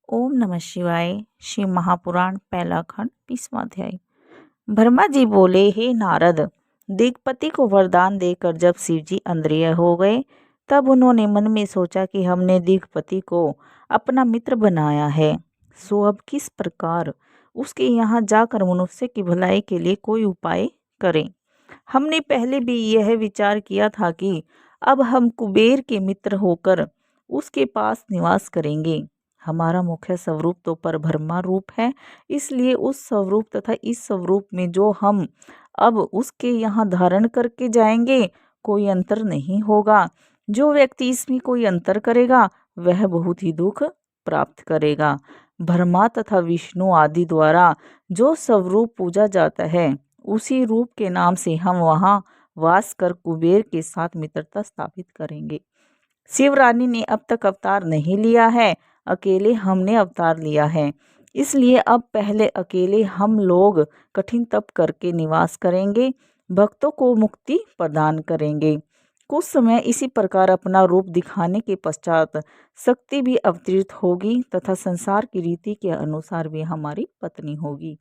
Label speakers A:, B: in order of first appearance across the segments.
A: ओम नमः शिवाय। शिव महापुराण पहला खंड 20वां अध्याय। ब्रह्मा जी बोले, हे नारद, दिग्पति को वरदान देकर जब शिव जी इंद्रिय हो गए, तब उन्होंने मन में सोचा कि हमने दिग्पति को अपना मित्र बनाया है, सो अब किस प्रकार उसके यहाँ जाकर मनुष्य की भलाई के लिए कोई उपाय करें। हमने पहले भी यह विचार किया था कि अब हम कुबेर के मित्र होकर उसके पास निवास करेंगे। हमारा मुख्य स्वरूप तो परब्रह्मा रूप है, इसलिए उस स्वरूप तथा इस स्वरूप में जो हम अब उसके यहाँ धारण करके जाएंगे, कोई अंतर नहीं होगा। जो व्यक्ति इसमें कोई अंतर करेगा वह बहुत ही दुख प्राप्त करेगा। ब्रह्मा तथा विष्णु आदि द्वारा जो स्वरूप पूजा जाता है, उसी रूप के नाम से हम वहाँ वास कर कुबेर के साथ मित्रता स्थापित करेंगे। शिव रानी ने अब तक अवतार नहीं लिया है, अकेले हमने अवतार लिया है, इसलिए अब पहले अकेले हम लोग कठिन तप करके निवास करेंगे, भक्तों को मुक्ति प्रदान करेंगे। कुछ समय इसी प्रकार अपना रूप दिखाने के पश्चात शक्ति भी अवतरित होगी तथा संसार की रीति के अनुसार भी हमारी पत्नी होगी।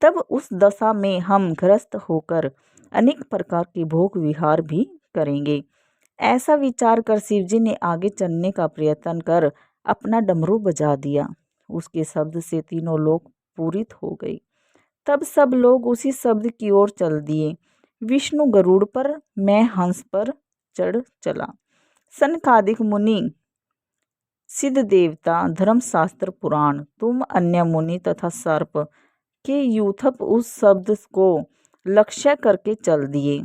A: तब उस दशा में हम ग्रस्त होकर अनेक प्रकार के भोग विहार भी करेंगे। ऐसा विचार कर शिवजी ने आगे चलने का प्रयत्न कर अपना डमरू बजा दिया। उसके शब्द से तीनों लोग पूरित हो गए। तब सब लोग उसी शब्द की ओर चल दिए। विष्णु गरुड़ पर, मैं हंस पर चढ़ चला। सनकादिक मुनि, सिद्ध देवता, धर्मशास्त्र पुराण, तुम अन्य मुनि तथा सर्प के यूथप उस शब्द को लक्ष्य करके चल दिए।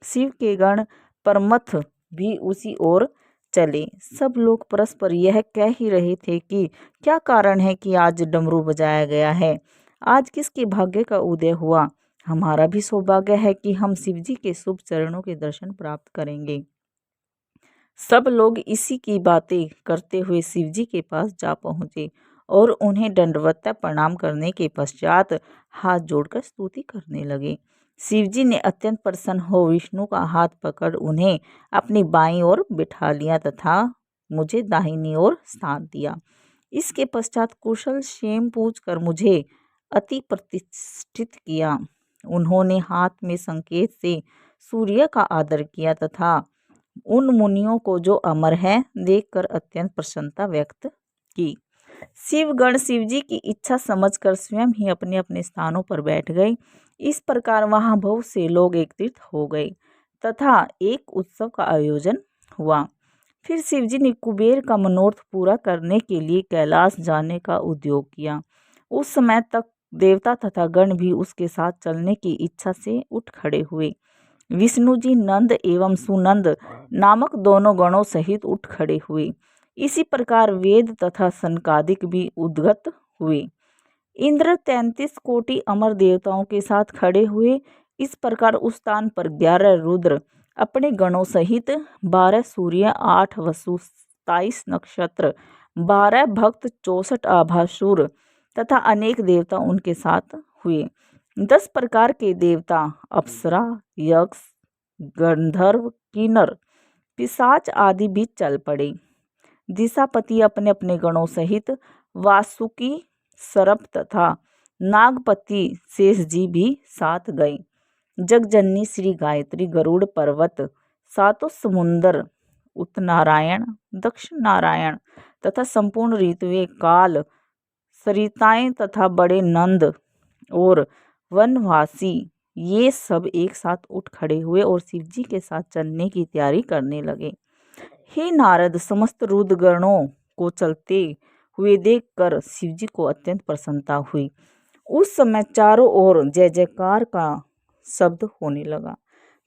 A: शिव के गण परमथ भी उसी ओर चले। सब लोग परस्पर यह कह ही रहे थे कि क्या कारण है कि आज डमरू बजाया गया है, आज किसके भाग्य का उदय हुआ। हमारा भी सौभाग्य है कि हम शिवजी के शुभ चरणों के दर्शन प्राप्त करेंगे। सब लोग इसी की बातें करते हुए शिवजी के पास जा पहुँचे और उन्हें दंडवत प्रणाम करने के पश्चात हाथ जोड़कर स्तुति करने लगे। शिवजी ने अत्यंत प्रसन्न हो विष्णु का हाथ पकड़ उन्हें अपनी बाईं ओर बिठा लिया तथा मुझे दाहिनी ओर स्थान दिया। इसके पश्चात कुशल क्षेम पूछकर मुझे अति प्रतिष्ठित किया। उन्होंने हाथ में संकेत से सूर्य का आदर किया तथा उन मुनियों को जो अमर है देखकर अत्यंत प्रसन्नता व्यक्त की। शिवगण शिवजी की इच्छा समझकर स्वयं ही अपने अपने स्थानों पर बैठ गए। इस प्रकार वहां बहुत से लोग एकत्रित हो गए तथा एक उत्सव का आयोजन हुआ। फिर शिवजी ने कुबेर का मनोरथ पूरा करने के लिए कैलाश जाने का उद्योग किया। उस समय तक देवता तथा गण भी उसके साथ चलने की इच्छा से उठ खड़े हुए। विष्णु जी नंद एवं सुनंद नामक दोनों गणों सहित उठ खड़े हुए। इसी प्रकार वेद तथा सनकादिक भी उद्गत हुए। इंद्र 33 कोटि अमर देवताओं के साथ खड़े हुए। इस प्रकार उस स्थान पर 11 रुद्र अपने गणों सहित, 12 सूर्य, 8 वसु, 27 नक्षत्र, 12 भक्त, 64 आभासुर तथा अनेक देवता उनके साथ हुए। 10 प्रकार के देवता, अप्सरा, यक्ष, गंधर्व, किन्नर, पिशाच आदि भी चल पड़े। दिशापति अपने अपने गणों सहित वासुकी, सर्प तथा नागपति शेष जी भी साथ गए। जगजननी श्री गायत्री, गरुड़ पर्वत, सातों समुंदर, उत्तनारायण, दक्षिण नारायण तथा संपूर्ण ऋतुएं, काल, सरिताएं तथा बड़े नंद और वनवासी, ये सब एक साथ उठ खड़े हुए और शिवजी के साथ चलने की तैयारी करने लगे। हे नारद, समस्त रुद्र गणों को चलते हुए देखकर शिवजी को अत्यंत प्रसन्नता हुई। उस समय चारों ओर जय जयकार का शब्द होने लगा।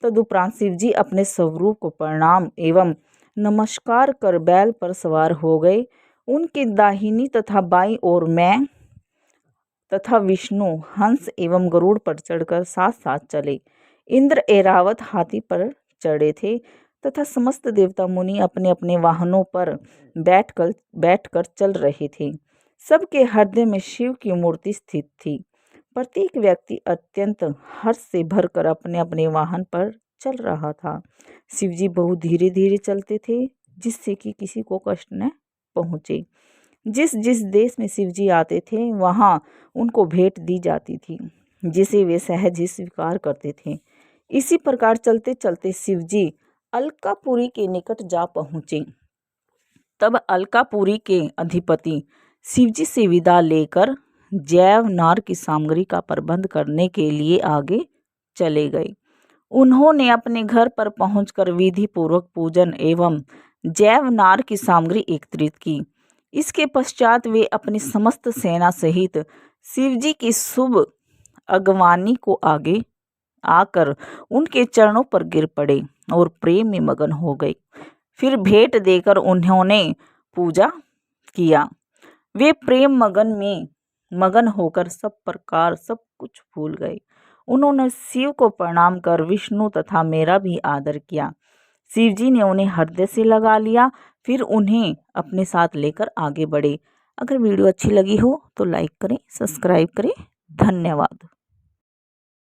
A: तदुपरांत शिवजी अपने स्वरूप को प्रणाम एवं नमस्कार कर बैल पर सवार हो गए। उनके दाहिनी तथा बाईं ओर मैं तथा विष्णु हंस एवं गरुड़ पर चढ़कर साथ साथ चले। इंद्र ऐरावत हाथी पर चढ़े थे तथा समस्त देवता मुनि अपने अपने वाहनों पर बैठकर चल रहे थे। सबके हृदय में शिव की मूर्ति स्थित थी। प्रत्येक व्यक्ति अत्यंत हर्ष से भरकर अपने अपने वाहन पर चल रहा था। शिवजी बहुत धीरे धीरे चलते थे, जिससे कि किसी को कष्ट न पहुँचे। जिस जिस देश में शिवजी आते थे वहाँ उनको भेंट दी जाती थी, जिसे वे सहज ही स्वीकार करते थे। इसी प्रकार चलते चलते शिवजी अलकापुरी के निकट जा पहुँचे। तब अलकापुरी के अधिपति शिवजी से विदा लेकर जैव नार की सामग्री का प्रबंध करने के लिए आगे चले गए। उन्होंने अपने घर पर पहुंचकर विधि पूर्वक पूजन एवं जैव नार की सामग्री एकत्रित की। इसके पश्चात वे अपनी समस्त सेना सहित शिवजी की शुभ अगवानी को आगे आकर उनके चरणों पर गिर पड़े और प्रेम में मगन हो गए। फिर भेंट देकर उन्होंने पूजा किया। वे प्रेम मगन होकर सब प्रकार सब कुछ भूल गए। उन्होंने शिव को प्रणाम कर विष्णु तथा मेरा भी आदर किया। शिवजी ने उन्हें हृदय से लगा लिया, फिर उन्हें अपने साथ लेकर आगे बढ़े। अगर वीडियो अच्छी लगी हो तो लाइक करें, सब्सक्राइब करें। धन्यवाद।